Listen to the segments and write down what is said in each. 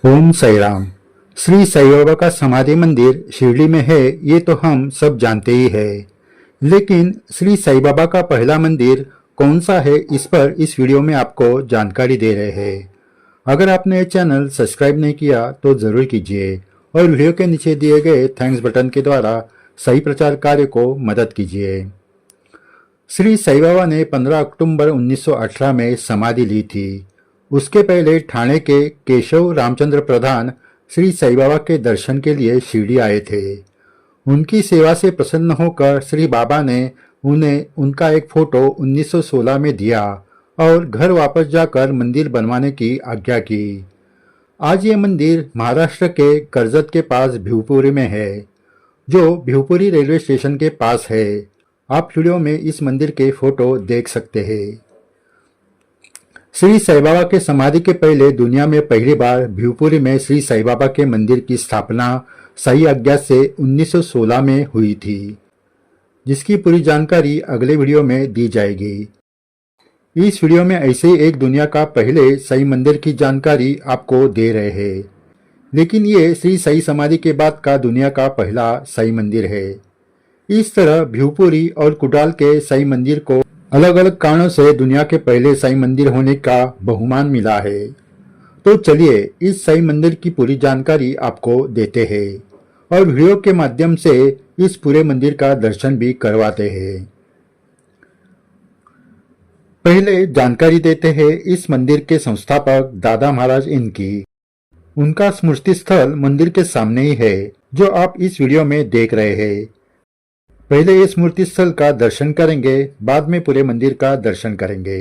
ओम साई राम। श्री साई बाबा का समाधि मंदिर शिरडी में है, ये तो हम सब जानते ही है। लेकिन श्री साई बाबा का पहला मंदिर कौन सा है, इस पर इस वीडियो में आपको जानकारी दे रहे हैं। अगर आपने ये चैनल सब्सक्राइब नहीं किया तो जरूर कीजिए और वीडियो के नीचे दिए गए थैंक्स बटन के द्वारा सही प्रचार कार्य को मदद कीजिए। श्री साई बाबा ने 15 अक्टूबर 1918 में समाधि ली थी। उसके पहले ठाणे के केशव रामचंद्र प्रधान श्री साई बाबा के दर्शन के लिए शिरडी आए थे। उनकी सेवा से प्रसन्न होकर श्री बाबा ने उन्हें उनका एक फोटो 1916 में दिया और घर वापस जाकर मंदिर बनवाने की आज्ञा की। आज ये मंदिर महाराष्ट्र के कर्जत के पास भिवपुरी में है, जो भिवपुरी रेलवे स्टेशन के पास है। आप वीडियो में इस मंदिर के फोटो देख सकते हैं। श्री साई बाबा के समाधि के पहले दुनिया में पहली बार भिवपुरी में श्री साई बाबा के मंदिर की स्थापना सही आज्ञा से 1916 में हुई थी, जिसकी पूरी जानकारी अगले वीडियो में दी जाएगी। इस वीडियो में ऐसे ही एक दुनिया का पहले सही मंदिर की जानकारी आपको दे रहे हैं, लेकिन ये श्री साई समाधि के बाद का दुनिया का पहला सही मंदिर है। इस तरह भिवपुरी और कुडाल के साई मंदिर को अलग अलग कारणों से दुनिया के पहले साई मंदिर होने का बहुमान मिला है। तो चलिए इस साई मंदिर की पूरी जानकारी आपको देते हैं और वीडियो के माध्यम से इस पूरे मंदिर का दर्शन भी करवाते हैं। पहले जानकारी देते हैं इस मंदिर के संस्थापक दादा महाराज इनकी। उनका स्मृति स्थल मंदिर के सामने ही है, जो आप इस वीडियो में देख रहे हैं। पहले ये स्मृति स्थल का दर्शन करेंगे, बाद में पूरे मंदिर का दर्शन करेंगे।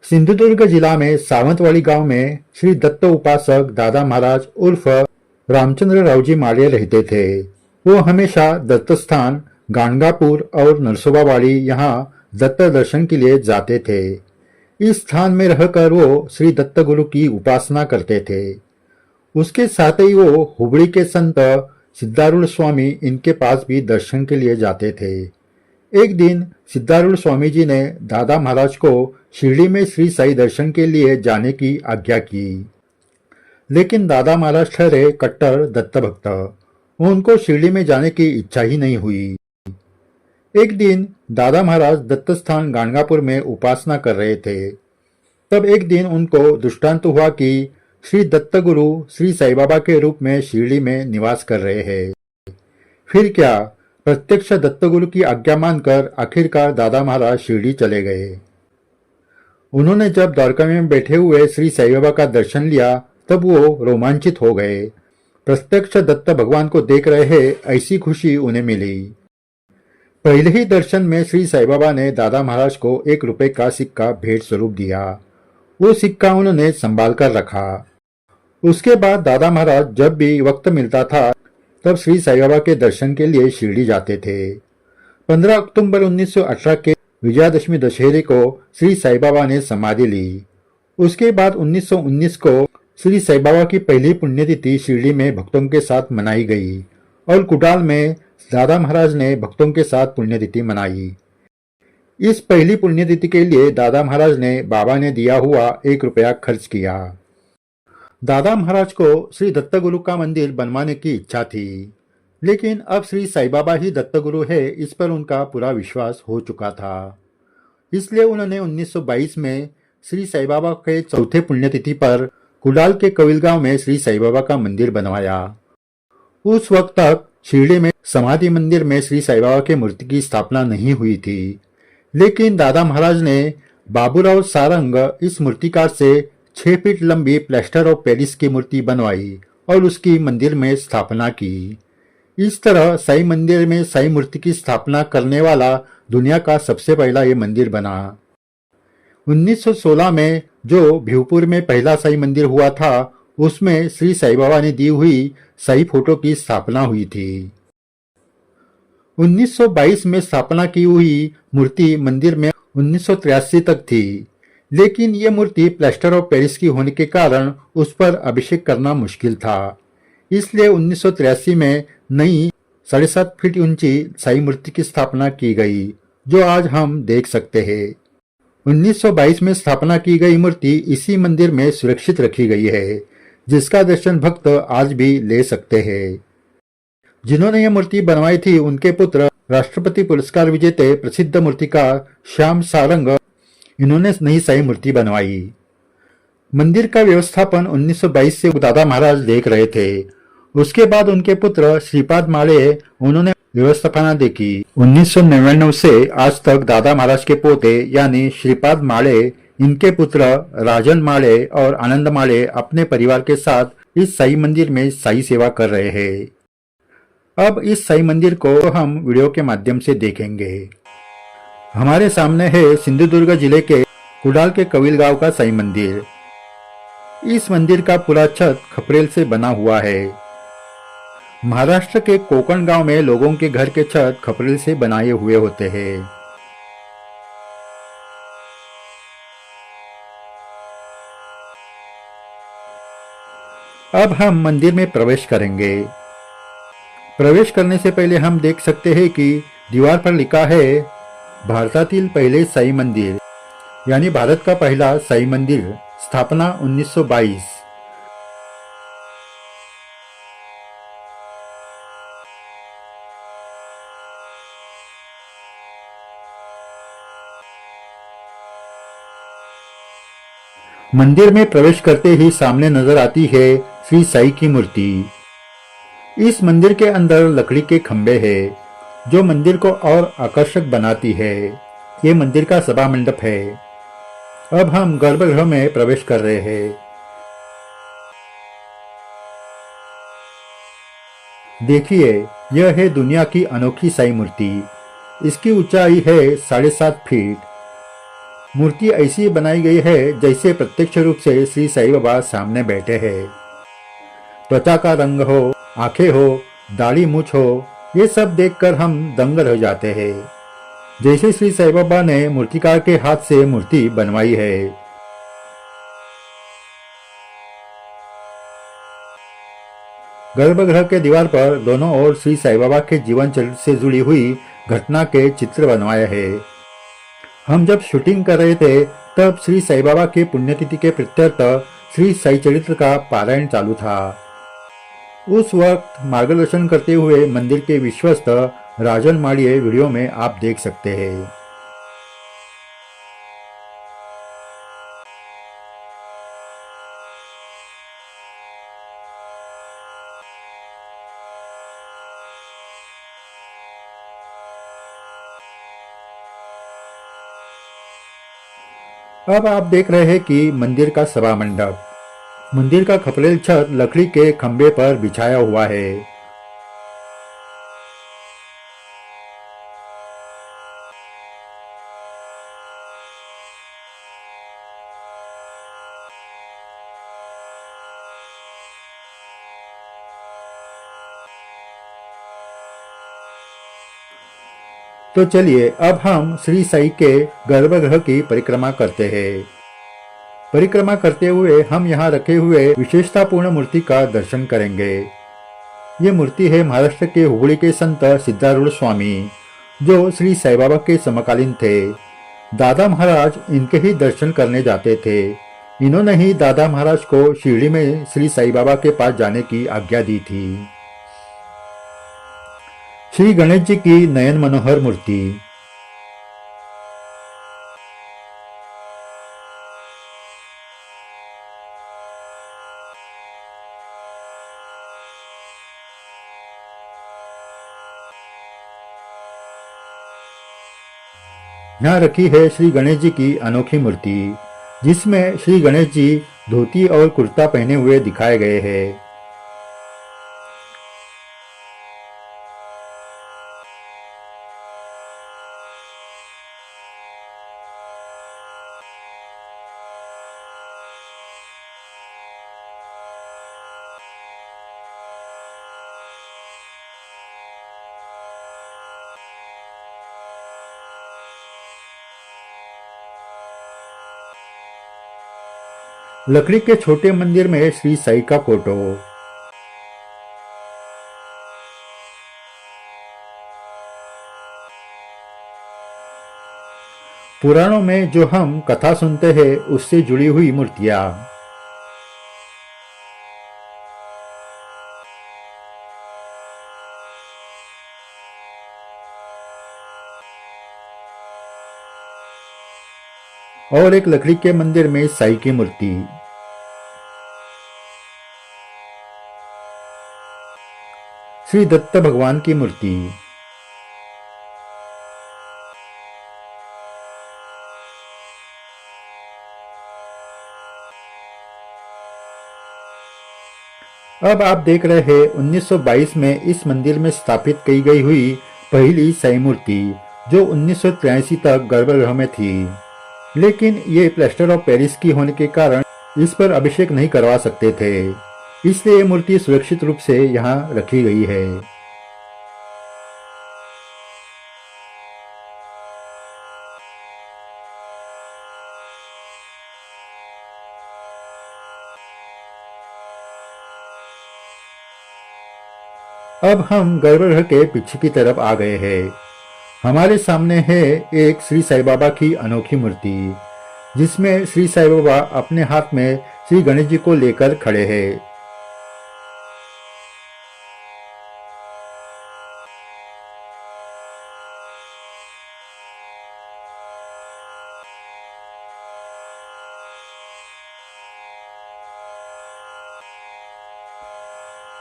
सिंधुदुर्ग जिला में सावंतवाड़ी गांव में श्री दत्त उपासक दादा महाराज उर्फ रामचंद्र रावजी माले रहते थे। वो हमेशा दत्त स्थान गाणगापुर और नरसोबावाड़ी यहाँ दत्त दर्शन के लिए जाते थे। इस स्थान में रहकर वो श्री दत्त गुरु की उपासना करते थे। उसके साथ ही वो हुबड़ी के संत सिद्धारूढ़ स्वामी इनके पास भी दर्शन के लिए जाते थे। एक दिन सिद्धारूढ़ स्वामी जी ने दादा महाराज को शिरडी में श्री साई दर्शन के लिए जाने की आज्ञा की, लेकिन दादा महाराज ठहरे कट्टर दत्त भक्त। उनको शिरडी में जाने की इच्छा ही नहीं हुई। एक दिन दादा महाराज दत्त स्थान गाणगापुर में उपासना कर रहे थे। तब एक दिन उनको दृष्टांत हुआ कि श्री दत्त गुरु श्री साई बाबा के रूप में शिरडी में निवास कर रहे हैं। फिर क्या, प्रत्यक्ष दत्तगुरु की आज्ञा मानकर आखिरकार दादा महाराज शिरडी चले गए। उन्होंने जब द्वारका में बैठे हुए श्री साई बाबा का दर्शन लिया, तब वो रोमांचित हो गए। प्रत्यक्ष दत्त भगवान को देख रहे हैं, ऐसी खुशी उन्हें मिली। पहले ही दर्शन में श्री साई बाबा ने दादा महाराज को 1 रुपए का सिक्का भेंट स्वरूप दिया। वो सिक्का उन्होंने संभाल कर रखा। उसके बाद दादा महाराज जब भी वक्त मिलता था, तब श्री साई बाबा के दर्शन के लिए शिरडी जाते थे। 15 अक्टूबर 1918 के विजयादशमी दशहरे को श्री साई बाबा ने समाधि ली। उसके बाद 1919 को श्री साई बाबा की पहली पुण्यतिथि शिरडी में भक्तों के साथ मनाई गई और कुडाल में दादा महाराज ने भक्तों के साथ पुण्यतिथि मनाई। इस पहली पुण्यतिथि के लिए दादा महाराज ने बाबा ने दिया हुआ 1 रुपया खर्च किया। दादा महाराज को श्री दत्तगुरु का मंदिर बनवाने की इच्छा थी, लेकिन अब श्री साई बाबा ही दत्तगुरु है, इस पर उनका पूरा विश्वास हो चुका था। इसलिए उन्होंने 1922 में श्री साई बाबा के चौथे पुण्यतिथि पर कुडाल के कविल गांव में श्री साई बाबा का मंदिर बनवाया। उस वक्त तक शिरडी में समाधि मंदिर में श्री साई बाबा की मूर्ति की स्थापना नहीं हुई थी, लेकिन दादा महाराज ने बाबूराव सारंग इस मूर्तिकार से 6 फीट लंबी प्लास्टर ऑफ पेरिस की मूर्ति बनवाई और उसकी मंदिर में स्थापना की। इस तरह साई मंदिर में साई मूर्ति की स्थापना करने वाला दुनिया का सबसे पहला ये मंदिर बना। 1916 में जो भिवपुर में पहला साई मंदिर हुआ था, उसमें श्री साई बाबा ने दी हुई साई फोटो की स्थापना हुई थी। 1922 में स्थापना की हुई मूर्ति मंदिर में 1983 तक थी, लेकिन ये मूर्ति प्लास्टर ऑफ पेरिस की होने के कारण उस पर अभिषेक करना मुश्किल था। इसलिए 1983 में नई 7.5 फीट ऊंची साई मूर्ति की स्थापना की गई, जो आज हम देख सकते हैं। 1922 में स्थापना की गई मूर्ति इसी मंदिर में सुरक्षित रखी गई है, जिसका दर्शन भक्त आज भी ले सकते हैं। जिन्होंने यह मूर्ति बनवाई थी, उनके पुत्र राष्ट्रपति पुरस्कार विजेते प्रसिद्ध मूर्तिकार श्याम सारंग, इन्होंने नई साई मूर्ति बनवाई। मंदिर का व्यवस्थापन 1922 से दादा महाराज देख रहे थे। उसके बाद उनके पुत्र श्रीपाद माले, उन्होंने व्यवस्थापना देखी। 1999 से आज तक दादा महाराज के पोते यानी श्रीपाद माले, इनके पुत्र राजन माले और आनंद माले अपने परिवार के साथ इस साई मंदिर में साई सेवा कर रहे हैं। अब इस साई मंदिर को हम वीडियो के माध्यम से देखेंगे। हमारे सामने है सिंधुदुर्ग जिले के कुडाल के कविल गांव का साई मंदिर। इस मंदिर का पूरा छत खपरेल से बना हुआ है। महाराष्ट्र के कोकण गांव में लोगों के घर के छत खपरेल से बनाए हुए होते हैं। अब हम मंदिर में प्रवेश करेंगे। प्रवेश करने से पहले हम देख सकते हैं कि दीवार पर लिखा है भारतातील पहिले साई मंदिर, यानी भारत का पहला साई मंदिर, स्थापना 1922। मंदिर में प्रवेश करते ही सामने नजर आती है श्री साई की मूर्ति। इस मंदिर के अंदर लकड़ी के खंभे हैं, जो मंदिर को और आकर्षक बनाती है। ये मंदिर का सभा मंडप है। अब हम गर्भगृह में प्रवेश कर रहे हैं। देखिए, यह है दुनिया की अनोखी साई मूर्ति। इसकी ऊंचाई है 7.5 फीट। मूर्ति ऐसी बनाई गई है जैसे प्रत्यक्ष रूप से श्री साई बाबा सामने बैठे हैं। त्वचा का रंग हो, आंखें हो, दाढ़ी मूछ हो, ये सब देखकर हम दंग रह जाते हैं, जैसे श्री साई बाबा ने मूर्तिकार के हाथ से मूर्ति बनवाई है। गर्भगृह के दीवार पर दोनों ओर श्री साई बाबा के जीवन चरित्र से जुड़ी हुई घटना के चित्र बनवाए हैं। हम जब शूटिंग कर रहे थे, तब श्री साई बाबा के पुण्यतिथि के प्रत्यर्थ श्री साई चरित्र का पारायण चालू था। उस वक्त मार्गदर्शन करते हुए मंदिर के विश्वस्त राजन माड़िये वीडियो में आप देख सकते हैं। अब आप देख रहे हैं कि मंदिर का सभा मंडप, मंदिर का खपरेल छत लकड़ी के खंभे पर बिछाया हुआ है। तो चलिए अब हम श्री साई के गर्भगृह की परिक्रमा करते हैं। परिक्रमा करते हुए हम यहाँ रखे हुए विशेषतापूर्ण मूर्ति का दर्शन करेंगे। ये मूर्ति है महाराष्ट्र के हुगली के संत सिद्धारूढ़ स्वामी, जो श्री साई बाबा के समकालीन थे। दादा महाराज इनके ही दर्शन करने जाते थे। इन्होंने ही दादा महाराज को शिरडी में श्री साई बाबा के पास जाने की आज्ञा दी थी। श्री गणेश जी की नयन मनोहर मूर्ति। यहाँ रखी है श्री गणेश जी की अनोखी मूर्ति, जिसमें श्री गणेश जी धोती और कुर्ता पहने हुए दिखाए गए हैं। लकड़ी के छोटे मंदिर में श्री साई का फोटो। पुराणों में जो हम कथा सुनते हैं उससे जुड़ी हुई मूर्तियां। और एक लकड़ी के मंदिर में साई की मूर्ति। श्री दत्त भगवान की मूर्ति। अब आप देख रहे हैं 1922 में इस मंदिर में स्थापित की गई हुई पहली साई मूर्ति, जो 1983 तक गर्भगृह में थी। लेकिन ये प्लास्टर ऑफ पेरिस की होने के कारण इस पर अभिषेक नहीं करवा सकते थे, इसलिए ये मूर्ति सुरक्षित रूप से यहाँ रखी गई है। अब हम गर्भगृह के पीछे की तरफ आ गए हैं। हमारे सामने है एक श्री साई बाबा की अनोखी मूर्ति, जिसमें श्री साई बाबा अपने हाथ में श्री गणेश जी को लेकर खड़े हैं।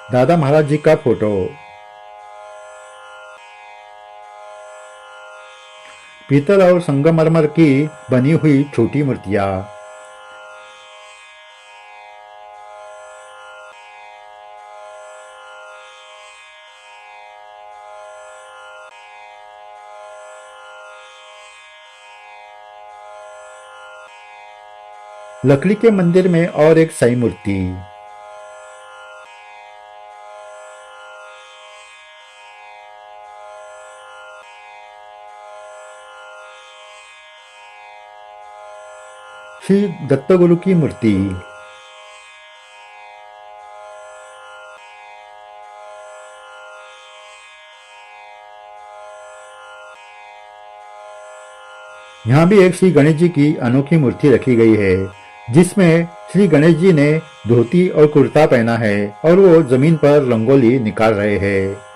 दादा महाराज जी का फोटो। पीतल और संगमरमर की बनी हुई छोटी मूर्तियां। लकड़ी के मंदिर में और एक साई मूर्ति। श्री दत्तगुरु की मूर्ति। यहाँ भी एक श्री गणेश जी की अनोखी मूर्ति रखी गई है, जिसमें श्री गणेश जी ने धोती और कुर्ता पहना है और वो जमीन पर रंगोली निकाल रहे हैं।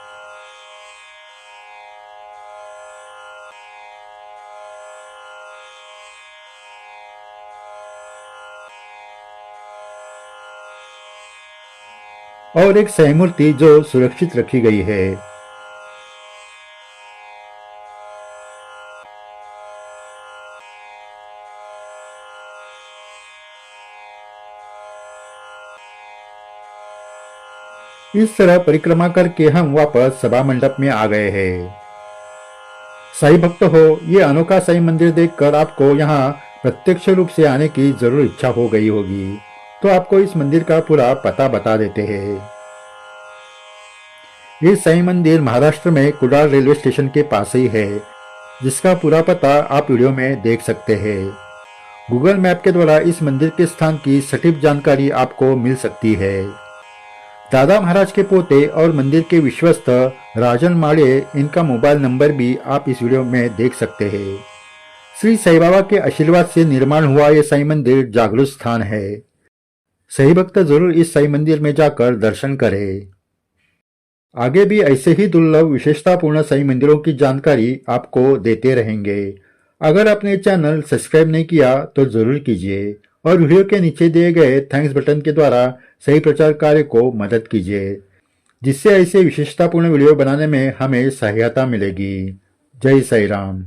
और एक साई मूर्ति जो सुरक्षित रखी गई है। इस तरह परिक्रमा करके हम वापस सभा मंडप में आ गए हैं। साई भक्त हो, ये अनोखा साई मंदिर देखकर आपको यहाँ प्रत्यक्ष रूप से आने की जरूर इच्छा हो गई होगी, तो आपको इस मंदिर का पूरा पता बता देते हैं। ये साई मंदिर महाराष्ट्र में कुडाळ रेलवे स्टेशन के पास ही है, जिसका पूरा पता आप वीडियो में देख सकते हैं। गूगल मैप के द्वारा इस मंदिर के स्थान की सटीक जानकारी आपको मिल सकती है। दादा महाराज के पोते और मंदिर के विश्वस्त राजन माळे, इनका मोबाइल नंबर भी आप इस वीडियो में देख सकते हैं। श्री साई बाबा के आशीर्वाद से निर्माण हुआ ये साई मंदिर जागृत स्थान है। सही भक्त जरूर इस साई मंदिर में जाकर दर्शन करें। आगे भी ऐसे ही दुर्लभ विशेषतापूर्ण साई मंदिरों की जानकारी आपको देते रहेंगे। अगर आपने चैनल सब्सक्राइब नहीं किया तो जरूर कीजिए और वीडियो के नीचे दिए गए थैंक्स बटन के द्वारा सही प्रचार कार्य को मदद कीजिए, जिससे ऐसे विशेषतापूर्ण वीडियो बनाने में हमें सहायता मिलेगी। जय साई राम।